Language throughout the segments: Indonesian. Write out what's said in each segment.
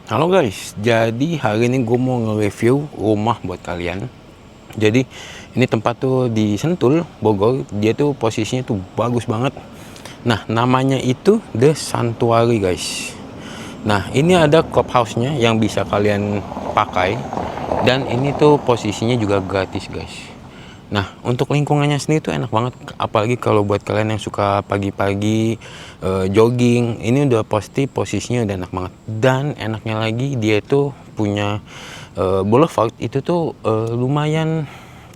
Halo guys, jadi hari ini gue mau nge-review rumah buat kalian. Jadi ini tempat tuh di Sentul, Bogor. Dia tuh posisinya tuh bagus banget. Nah, namanya itu The Santuari guys. Nah, ini ada clubhouse-nya yang bisa kalian pakai. Dan ini tuh posisinya juga gratis guys. Nah, untuk lingkungannya sendiri tuh enak banget, apalagi kalau buat kalian yang suka pagi-pagi jogging, ini udah pasti posisinya udah enak banget. Dan enaknya lagi dia itu punya boulevard itu tuh lumayan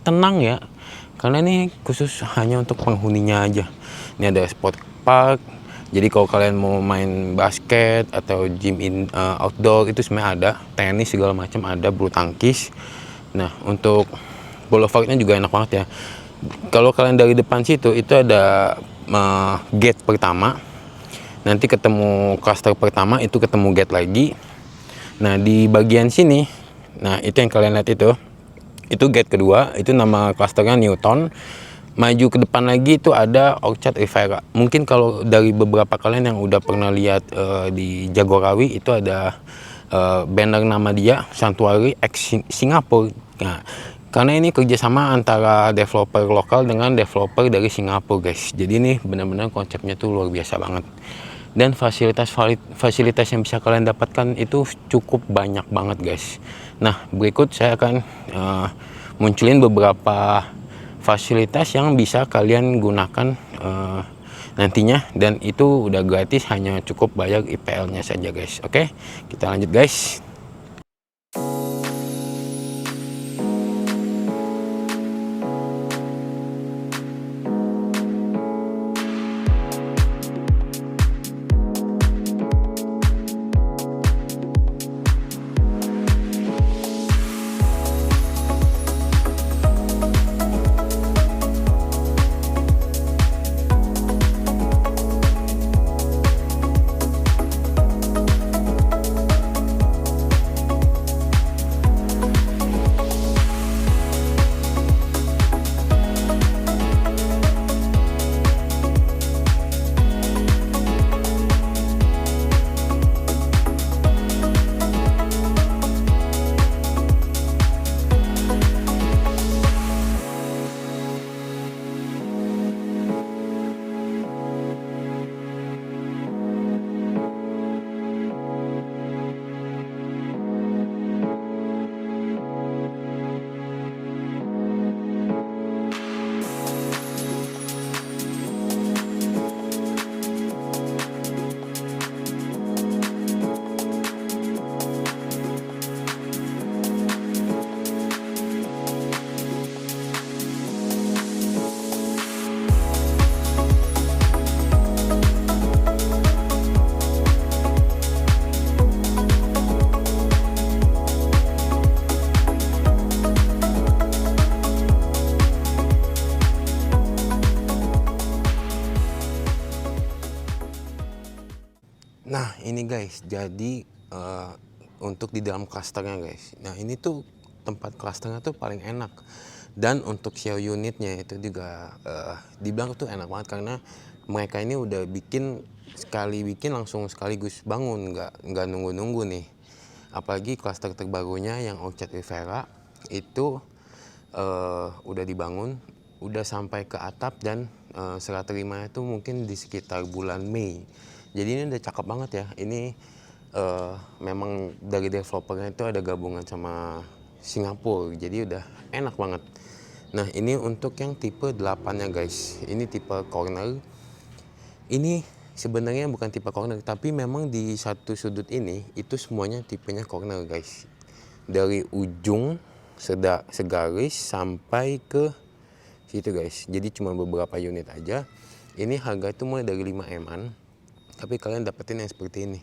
tenang ya, karena ini khusus hanya untuk penghuninya aja. Ini ada spot park, jadi kalau kalian mau main basket atau outdoor itu sebenarnya ada, tenis segala macam ada, bulu tangkis. Nah, untuk boulevardnya juga enak banget ya. Kalau kalian dari depan situ itu ada gate pertama, nanti ketemu cluster pertama, itu ketemu gate lagi. Nah, di bagian sini, nah itu yang kalian lihat itu gate kedua, itu nama clusternya Newton. Maju ke depan lagi itu ada Orchard Riviera. Mungkin kalau dari beberapa kalian yang udah pernah lihat di Jagorawi itu ada banner nama dia Santuari X Singapura. Nah, karena ini kerjasama antara developer lokal dengan developer dari Singapura guys. Jadi ini benar-benar konsepnya tuh luar biasa banget. Dan fasilitas yang bisa kalian dapatkan itu cukup banyak banget guys. Nah, berikut saya akan munculin beberapa fasilitas yang bisa kalian gunakan nantinya, dan itu udah gratis, hanya cukup bayar IPL-nya saja guys. Oke, kita lanjut guys. Nah, ini guys, jadi untuk di dalam klasternya guys. Nah, ini tuh tempat klasternya tuh paling enak. Dan untuk show unitnya itu juga dibilang tuh enak banget, karena mereka ini udah sekali bikin langsung sekaligus bangun, nggak nunggu-nunggu nih. Apalagi klaster terbarunya yang Orchard Riviera itu udah dibangun, udah sampai ke atap, dan serah terimanya tuh mungkin di sekitar bulan Mei. Jadi ini udah cakep banget ya. Ini memang dari developernya itu ada gabungan sama Singapura, jadi udah enak banget. Nah, ini untuk yang tipe 8-nya guys. Ini tipe corner. Ini sebenarnya bukan tipe corner, tapi memang di satu sudut ini itu semuanya tipenya corner guys. Dari ujung segaris sampai ke situ guys. Jadi cuma beberapa unit aja. Ini harga itu mulai dari 5M-an. Tapi kalian dapetin yang seperti ini.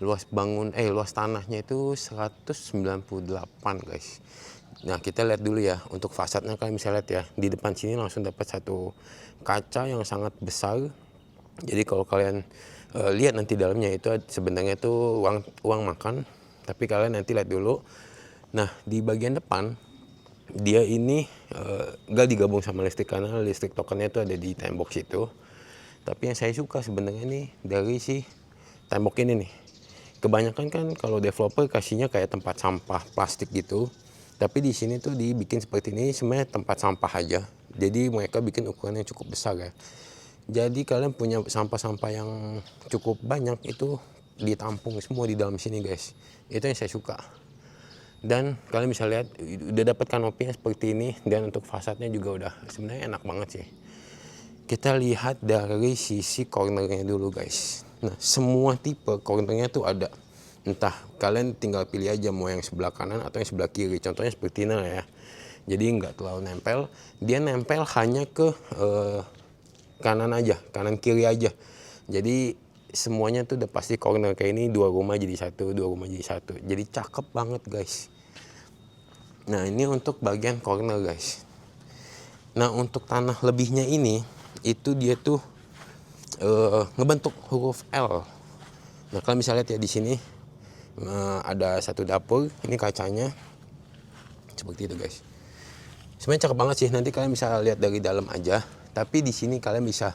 Luas tanahnya itu 198 guys. Nah, kita lihat dulu ya untuk fasadnya. Kalian bisa lihat ya, di depan sini langsung dapat satu kaca yang sangat besar. Jadi kalau kalian lihat nanti dalamnya itu sebenarnya itu ruang makan, tapi kalian nanti lihat dulu. Nah, di bagian depan dia ini gak digabung sama listrik, karena listrik tokennya itu ada di tembok situ. Tapi yang saya suka sebenarnya ini dari si tembok ini nih, kebanyakan kan kalau developer kasihnya kayak tempat sampah plastik gitu, tapi di sini tuh dibikin seperti ini sebenarnya tempat sampah aja. Jadi mereka bikin ukurannya cukup besar ya. Jadi kalian punya sampah-sampah yang cukup banyak itu ditampung semua di dalam sini guys. Itu yang saya suka. Dan kalian bisa lihat udah dapat kanopinya seperti ini, dan untuk fasadnya juga udah sebenarnya enak banget sih. Kita lihat dari sisi cornernya dulu guys. Nah, semua tipe cornernya tuh ada. Entah kalian tinggal pilih aja mau yang sebelah kanan atau yang sebelah kiri. Contohnya seperti ini ya. Jadi nggak terlalu nempel. Dia nempel hanya ke kanan aja, kanan kiri aja. Jadi semuanya tuh udah pasti corner kayak ini, 2 rumah jadi satu, 2 rumah jadi satu. Jadi cakep banget guys. Nah, ini untuk bagian corner guys. Nah, untuk tanah lebihnya ini, itu dia tuh ngebentuk huruf L. Nah, kalian bisa lihat ya di sini ada satu dapur, ini kacanya seperti itu guys. Sebenarnya cakep banget sih, nanti kalian bisa lihat dari dalam aja. Tapi di sini kalian bisa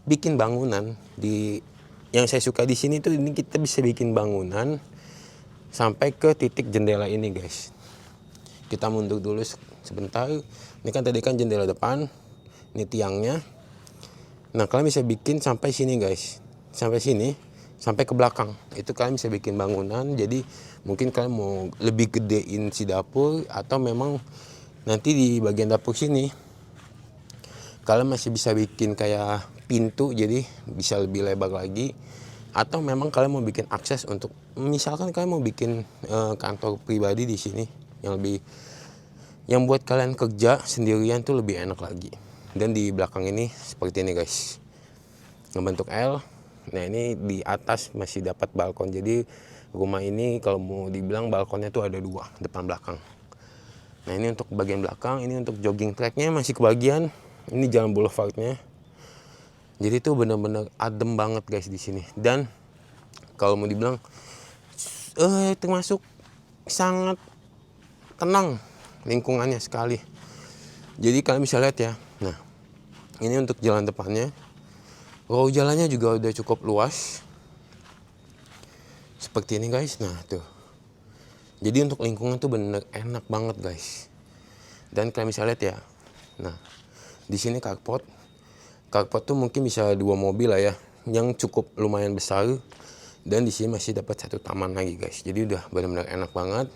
bikin bangunan di yang saya suka di sini tuh, ini kita bisa bikin bangunan sampai ke titik jendela ini guys. Kita mundur dulu sebentar. Ini kan tadi kan jendela depan, ini tiangnya. Nah, kalian bisa bikin sampai sini guys, sampai sini, sampai ke belakang. Itu kalian bisa bikin bangunan. Jadi mungkin kalian mau lebih gedein si dapur, atau memang nanti di bagian dapur sini kalian masih bisa bikin kayak pintu, jadi bisa lebih lebar lagi. Atau memang kalian mau bikin akses untuk, misalkan kalian mau bikin kantor pribadi di sini yang buat kalian kerja sendirian tuh lebih enak lagi. Dan di belakang ini seperti ini guys, ngebentuk L. Nah, ini di atas masih dapat balkon. Jadi rumah ini kalau mau dibilang balkonnya tuh ada 2, depan belakang. Nah, ini untuk bagian belakang. Ini untuk jogging tracknya masih kebagian. Ini jalan boulevardnya. Jadi tuh bener-bener adem banget guys di sini. Dan kalau mau dibilang termasuk sangat tenang lingkungannya sekali. Jadi kalian bisa lihat ya. Nah, ini untuk jalan depannya. Row jalannya juga udah cukup luas. Seperti ini guys. Nah, tuh. Jadi untuk lingkungan tuh bener enak banget guys. Dan kalian bisa lihat ya. Nah, di sini carport. Carport tuh mungkin bisa 2 mobil lah ya, yang cukup lumayan besar. Dan di sini masih dapat 1 taman lagi guys. Jadi udah benar-benar enak banget.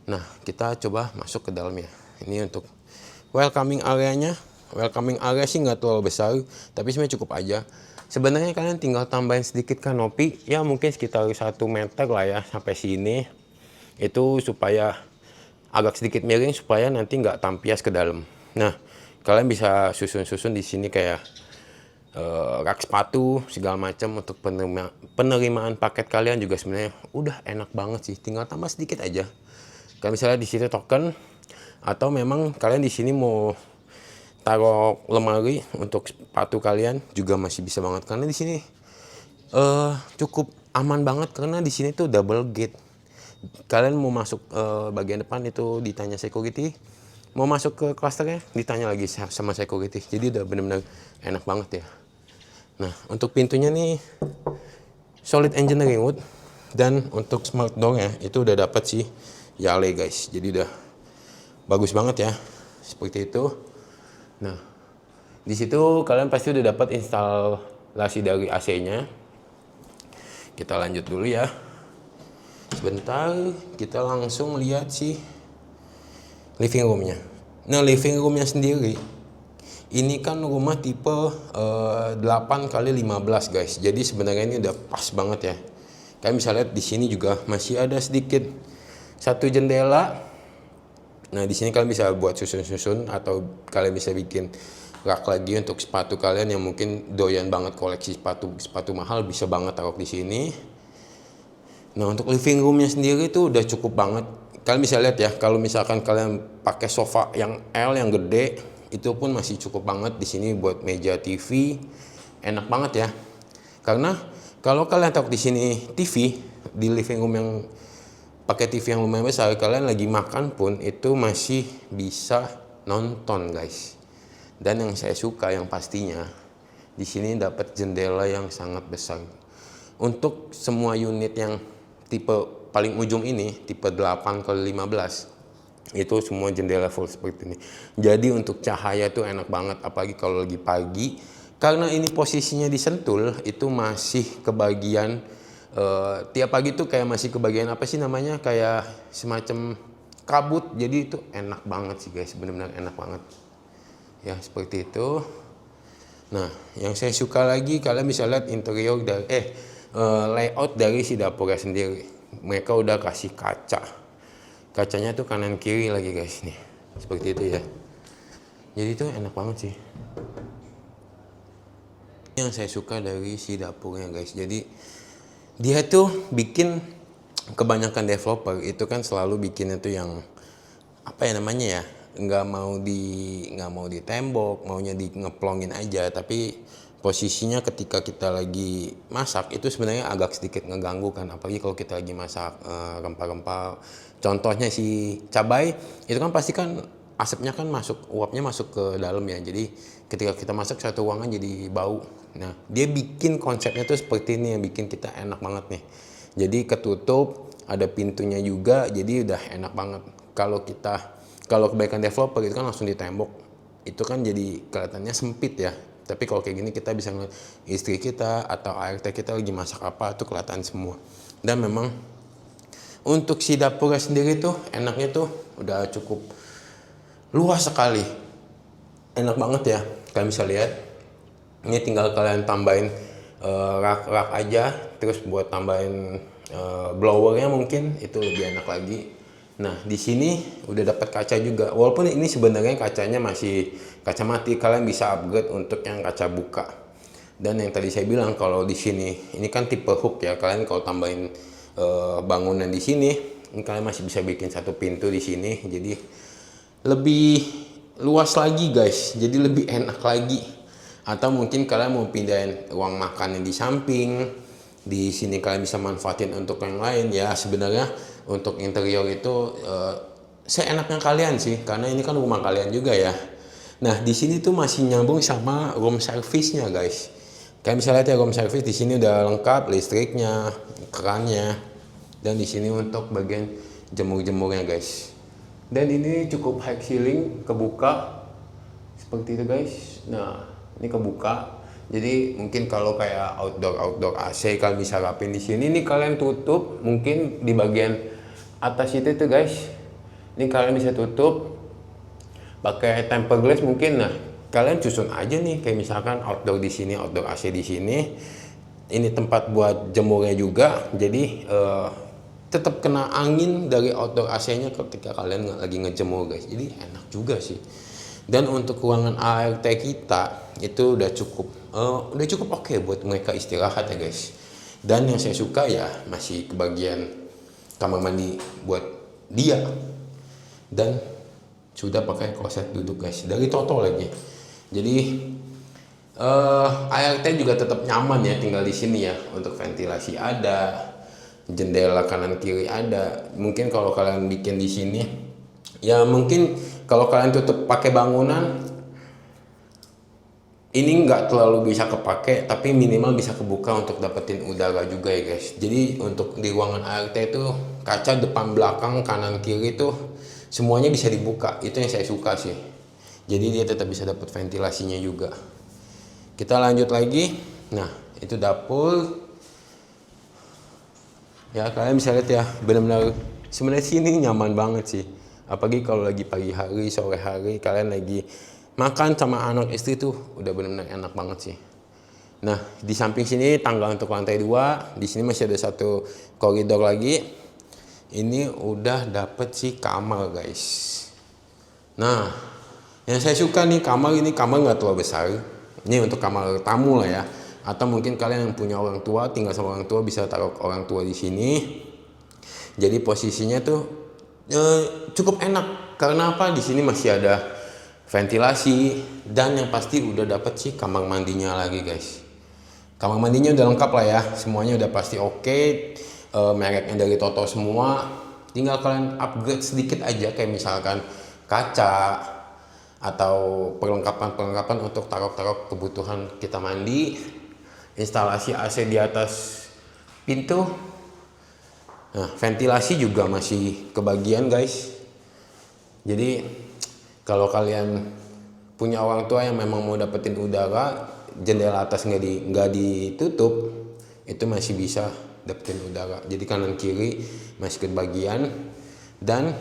Nah, kita coba masuk ke dalamnya. Ini untuk welcoming area-nya. Welcoming area sih nggak terlalu besar, tapi sebenarnya cukup aja. Sebenarnya kalian tinggal tambahin sedikit kanopi, ya mungkin sekitar 1 meter lah ya sampai sini. Itu supaya agak sedikit miring, supaya nanti nggak tampias ke dalam. Nah, kalian bisa susun-susun di sini kayak rak sepatu segala macam. Untuk penerimaan paket kalian juga sebenarnya udah enak banget sih, tinggal tambah sedikit aja. Kalian misalnya di situ token, atau memang kalian di sini mau taruh lemari untuk sepatu kalian juga masih bisa banget, karena di sini cukup aman banget, karena di sini tuh double gate. Kalian mau masuk bagian depan itu ditanya security, mau masuk ke klasternya ditanya lagi sama security. Jadi udah bener-bener enak banget ya. Nah, untuk pintunya nih solid engineering wood, dan untuk smart door-nya itu udah dapat sih Yale guys. Jadi udah bagus banget ya, seperti itu. Nah, di situ kalian pasti udah dapat instalasi dari AC-nya. Kita lanjut dulu ya. Sebentar, kita langsung lihat sih living room-nya. Nah, living room-nya sendiri ini kan rumah tipe 8x15 guys. Jadi sebenarnya ini udah pas banget ya. Kalian bisa lihat di sini juga masih ada sedikit 1 jendela. Nah, di sini kalian bisa buat susun-susun, atau kalian bisa bikin rak lagi untuk sepatu kalian yang mungkin doyan banget koleksi sepatu mahal, bisa banget taruh di sini. Nah, untuk living roomnya sendiri itu udah cukup banget. Kalian bisa lihat ya, kalau misalkan kalian pakai sofa yang L yang gede, itu pun masih cukup banget. Di sini buat meja TV, enak banget ya. Karena kalau kalian taruh di sini TV di living room yang pakai TV yang lumayan besar, kalian lagi makan pun itu masih bisa nonton guys. Dan yang saya suka yang pastinya di sini dapat jendela yang sangat besar. Untuk semua unit yang tipe paling ujung ini, tipe 8x15, itu semua jendela full seperti ini. Jadi untuk cahaya tuh enak banget, apalagi kalau lagi pagi. Karena ini posisinya di Sentul, itu masih kebagian tiap pagi tuh kayak masih kebagian apa sih namanya, kayak semacam kabut. Jadi itu enak banget sih guys, benar-benar enak banget. Ya seperti itu. Nah, yang saya suka lagi, kalian bisa lihat interior dari layout dari si dapurnya sendiri. Mereka udah kasih kaca. Kacanya tuh kanan kiri lagi guys nih. Seperti itu ya. Jadi itu enak banget sih. Yang saya suka dari si dapurnya guys. Jadi dia tuh bikin, kebanyakan developer itu kan selalu bikinnya tuh yang apa ya namanya ya, nggak mau di tembok, maunya di ngeplongin aja. Tapi posisinya ketika kita lagi masak itu sebenarnya agak sedikit ngeganggu kan, apalagi kalau kita lagi masak rempah-rempah. Contohnya si cabai itu kan pasti kan asapnya kan masuk, uapnya masuk ke dalam ya. Jadi ketika kita masak satu ruangan jadi bau. Nah dia bikin konsepnya tuh seperti ini yang bikin kita enak banget nih. Jadi ketutup, ada pintunya juga, jadi udah enak banget. Kalau kebaikan developer itu kan langsung di tembok, itu kan jadi kelihatannya sempit ya. Tapi kalau kayak gini kita bisa ngeliat istri kita atau ART kita lagi masak apa, tuh kelihatan semua. Dan memang untuk si dapurnya sendiri tuh enaknya tuh udah cukup luas sekali. Enak banget ya, kalian bisa lihat. Ini tinggal kalian tambahin rak-rak aja, terus buat tambahin blowernya mungkin itu lebih enak lagi. Nah di sini udah dapat kaca juga, walaupun ini sebenarnya kacanya masih kaca mati, kalian bisa upgrade untuk yang kaca buka. Dan yang tadi saya bilang kalau di sini ini kan tipe hook ya, kalian kalau tambahin bangunan di sini, ini kalian masih bisa bikin satu pintu di sini, jadi lebih luas lagi guys, jadi lebih enak lagi. Atau mungkin kalian mau pindahin ruang makan yang di samping, di sini kalian bisa manfaatin untuk yang lain ya. Sebenarnya untuk interior itu seenaknya kalian sih, karena ini kan rumah kalian juga ya. Nah di sini tuh masih nyambung sama room service-nya guys. Kalian bisa lihat ya, room service di sini udah lengkap, listriknya, kerannya, dan di sini untuk bagian jemur-jemurnya guys. Dan ini cukup high ceiling, kebuka seperti itu guys. Nah ini kebuka, jadi mungkin kalau kayak outdoor AC kalian bisa rapin di sini. Ini kalian tutup mungkin di bagian atas itu tuh guys. Ini kalian bisa tutup pakai tempered glass mungkin. Nah kalian susun aja nih, kayak misalkan outdoor di sini, outdoor AC di sini. Ini tempat buat jemurnya juga, jadi tetap kena angin dari outdoor AC-nya ketika kalian lagi ngejemur guys. Jadi enak juga sih. Dan untuk ruangan ART kita itu udah cukup oke buat mereka istirahat ya guys. Dan yang saya suka ya masih kebagian kamar mandi buat dia, dan sudah pakai kloset duduk guys dari Toto lagi. Jadi ART juga tetap nyaman ya tinggal di sini ya. Untuk ventilasi ada, jendela kanan kiri ada. Mungkin kalau kalian bikin di sini ya, mungkin kalau kalian tutup pakai bangunan ini nggak terlalu bisa kepake, tapi minimal bisa kebuka untuk dapetin udara juga ya guys. Jadi untuk di ruangan ART itu kaca depan belakang kanan kiri tuh semuanya bisa dibuka. Itu yang saya suka sih. Jadi dia tetap bisa dapat ventilasinya juga. Kita lanjut lagi. Nah itu dapur ya, kalian bisa lihat ya, benar-benar sebenarnya sini nyaman banget sih. Apalagi kalau lagi pagi hari, sore hari, kalian lagi makan sama anak istri tuh udah benar-benar enak banget sih. Nah di samping sini tangga untuk lantai 2, di sini masih ada satu koridor lagi. Ini udah dapet sih kamar guys. Nah yang saya suka nih kamar nggak terlalu besar. Ini untuk kamar tamu lah ya. Atau mungkin kalian yang punya orang tua, tinggal sama orang tua, bisa taruh orang tua di sini. Jadi posisinya tuh cukup enak. Karena apa? Di sini masih ada ventilasi, dan yang pasti udah dapet sih kamar mandinya lagi guys. Kamar mandinya udah lengkap lah ya, semuanya udah pasti oke. Mereknya dari Toto semua. Tinggal kalian upgrade sedikit aja, kayak misalkan kaca atau perlengkapan untuk taruh kebutuhan kita mandi. Instalasi AC di atas Pintu, nah ventilasi juga masih kebagian guys. Jadi kalau kalian punya orang tua yang memang mau dapetin udara, jendela atas nggak ditutup, itu masih bisa dapetin udara. Jadi kanan kiri masih kebagian. Dan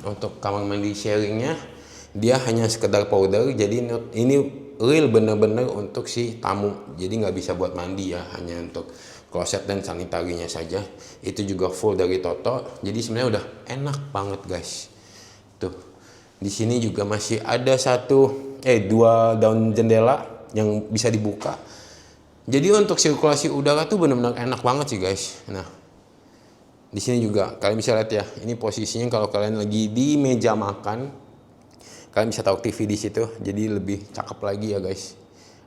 untuk kamar mandi sharingnya, dia hanya sekedar powder, jadi ini real bener-bener untuk si tamu, jadi nggak bisa buat mandi ya, hanya untuk kloset dan sanitarinya saja. Itu juga full dari Toto, jadi sebenarnya udah enak banget guys. Tuh di sini juga masih ada dua daun jendela yang bisa dibuka, jadi untuk sirkulasi udara tuh benar-benar enak banget sih guys. Nah di sini juga kalian bisa lihat ya, ini posisinya kalau kalian lagi di meja makan, kalian bisa taruh TV di situ, jadi lebih cakep lagi ya guys.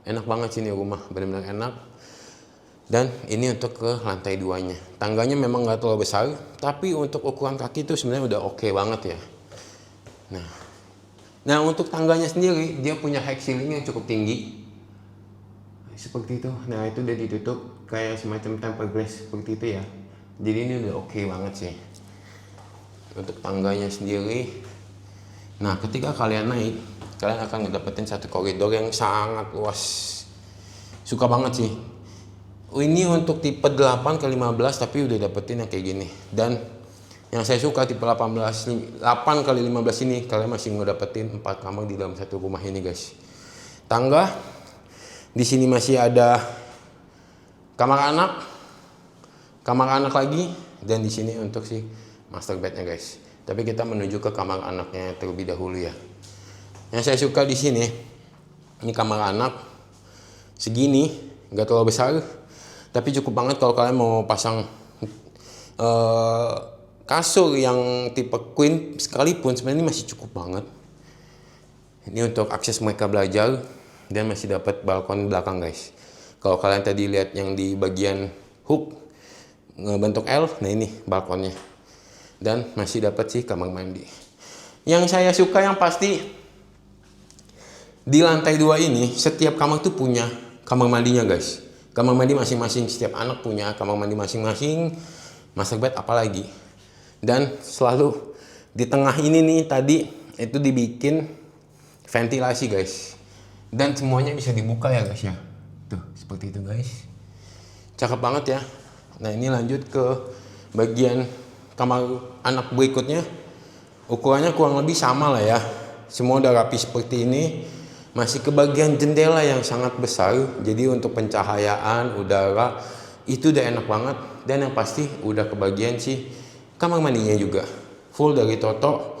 Enak banget sini rumah, benar-benar enak. Dan ini untuk ke lantai 2-nya. Tangganya memang nggak terlalu besar, tapi untuk ukuran kaki itu sebenarnya udah oke banget ya. Nah untuk tangganya sendiri, dia punya height ceiling yang cukup tinggi. Seperti itu. Nah itu udah ditutup kayak semacam tempered glass seperti itu ya. Jadi ini udah oke banget sih. Untuk tangganya sendiri, nah ketika kalian naik, kalian akan ngedapetin satu koridor yang sangat luas. Suka banget sih. Ini untuk tipe 8x15, tapi udah dapetin yang kayak gini. Dan yang saya suka tipe 8x15 ini, kalian masih ngedapetin 4 kamar di dalam satu rumah ini guys. Tangga di sini masih ada kamar anak lagi, dan di sini untuk si master bednya guys. Tapi kita menuju ke kamar anaknya terlebih dahulu ya. Yang saya suka di sini, ini kamar anak segini, nggak terlalu besar, tapi cukup banget kalau kalian mau pasang kasur yang tipe queen sekalipun, sebenarnya ini masih cukup banget. Ini untuk akses mereka belajar, dan masih dapat balkon belakang guys. Kalau kalian tadi lihat yang di bagian hook bentuk L, nah ini balkonnya. Dan masih dapat sih kamar mandi. Yang saya suka yang pasti di lantai 2 ini, setiap kamar tuh punya kamar mandinya guys. Kamar mandi masing-masing, setiap anak punya kamar mandi masing-masing, master bed apalagi. Dan selalu di tengah ini nih tadi itu dibikin ventilasi guys. Dan semuanya bisa dibuka ya guys ya. Tuh seperti itu guys. Cakep banget ya. Nah ini lanjut ke bagian kamar anak berikutnya. Ukurannya kurang lebih sama lah ya. Semua udah rapi seperti ini. Masih ke bagian jendela yang sangat besar. Jadi untuk pencahayaan udara itu udah enak banget. Dan yang pasti udah ke bagian si kamar mandinya juga. Full dari Toto.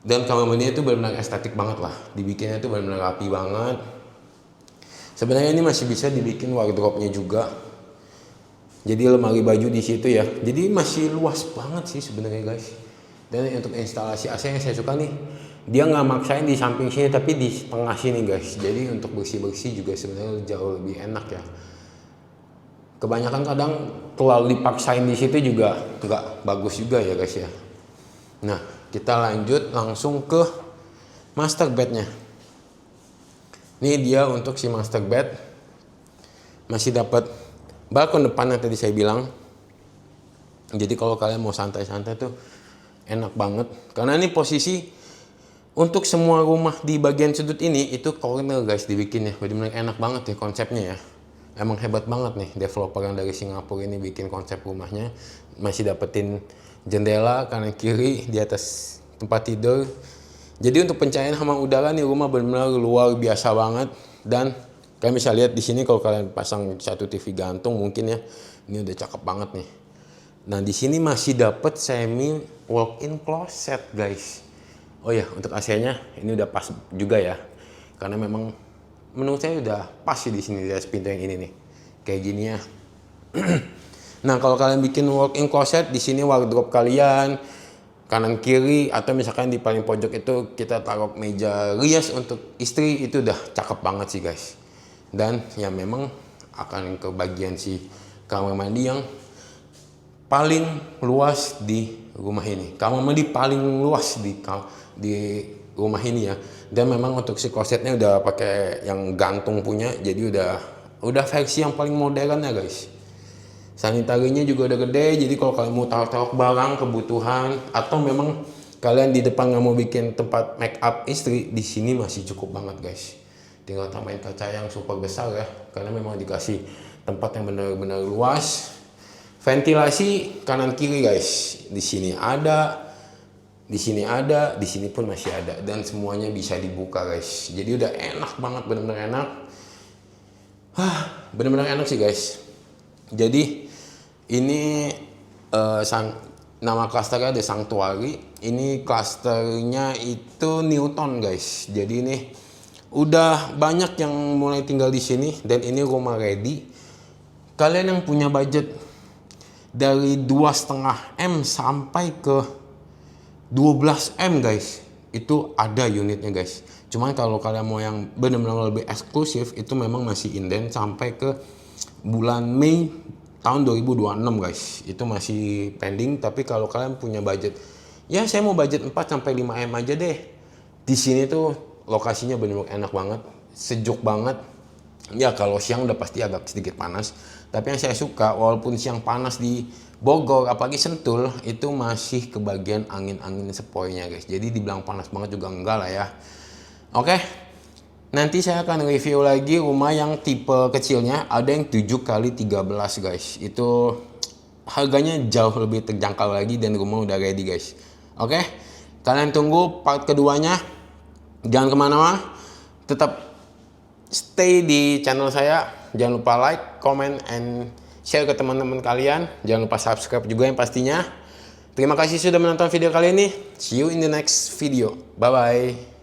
Dan kamar mandinya itu benar-benar estetik banget lah. Dibikinnya itu benar-benar rapi banget. Sebenarnya ini masih bisa dibikin wardrobe-nya juga. Jadi lemari baju di situ ya. Jadi masih luas banget sih sebenarnya guys. Dan untuk instalasi AC yang saya suka nih, dia nggak maksain di samping sini tapi di tengah sini guys. Jadi untuk bersih-bersih juga sebenarnya jauh lebih enak ya. Kebanyakan kadang terlalu dipaksain di situ juga nggak bagus juga ya guys ya. Nah kita lanjut langsung ke master bednya. Ini dia untuk si master bed. Masih dapat balkon depan yang tadi saya bilang. Jadi kalau kalian mau santai-santai tuh enak banget. Karena ini posisi untuk semua rumah di bagian sudut ini itu corner guys dibikinnya. Benar-benar enak banget ya konsepnya ya. Emang hebat banget nih developer yang dari Singapura ini bikin konsep rumahnya. Masih dapetin jendela kanan kiri di atas tempat tidur. Jadi untuk pencahayaan hama udara nih rumah benar-benar luar biasa banget. Dan kalian bisa lihat di sini kalau kalian pasang satu TV gantung mungkin ya, ini udah cakep banget nih. Nah di sini masih dapat semi walk-in closet guys. Oh ya untuk AC-nya ini udah pas juga ya, karena memang menurut saya udah pas sih di sini di atas pintu yang ini nih, kayak gini ya. Nah kalau kalian bikin walk-in closet, di sini wardrobe kalian kanan kiri atau misalkan di paling pojok itu kita taruh meja rias untuk istri, itu udah cakep banget sih guys. Dan ya memang akan ke bagian si kamar mandi yang paling luas di rumah ini. Kamar mandi paling luas di rumah ini ya. Dan memang untuk si klosetnya udah pakai yang gantung punya, jadi udah versi yang paling modern ya guys. Sanitarinya juga udah gede, jadi kalau kalian mau taruh-taruh barang kebutuhan atau memang kalian di depan nggak mau bikin tempat make up istri, di sini masih cukup banget guys. Tinggal tambahin kaca yang super besar ya, karena memang dikasih tempat yang benar-benar luas. Ventilasi kanan kiri guys, di sini ada, di sini ada, di sini pun masih ada, dan semuanya bisa dibuka guys. Jadi udah enak banget, benar-benar enak. Benar-benar enak sih guys. Jadi ini nama klasternya ada Sanctuary. Ini klasternya itu Newton guys. Jadi ini udah banyak yang mulai tinggal di sini dan ini rumah ready. Kalian yang punya budget dari 2,5 M sampai ke 12 M guys, itu ada unitnya guys. Cuman kalau kalian mau yang benar-benar lebih eksklusif, itu memang masih inden sampai ke bulan Mei tahun 2026 guys. Itu masih pending. Tapi kalau kalian punya budget, ya saya mau budget 4 sampai 5 M aja deh. Di sini tuh lokasinya benar-benar enak banget, sejuk banget. Ya kalau siang udah pasti agak sedikit panas, tapi yang saya suka walaupun siang panas di Bogor apalagi Sentul, itu masih kebagian angin-angin sepoi-nya guys. Jadi dibilang panas banget juga enggak lah ya. Oke, nanti saya akan review lagi rumah yang tipe kecilnya, ada yang 7x13 guys. Itu harganya jauh lebih terjangkau lagi dan rumah udah ready guys. Oke, kalian tunggu part keduanya. Jangan kemana-mana, tetap stay di channel saya. Jangan lupa like, comment, and share ke teman-teman kalian. Jangan lupa subscribe juga yang pastinya. Terima kasih sudah menonton video kali ini. See you in the next video. Bye bye.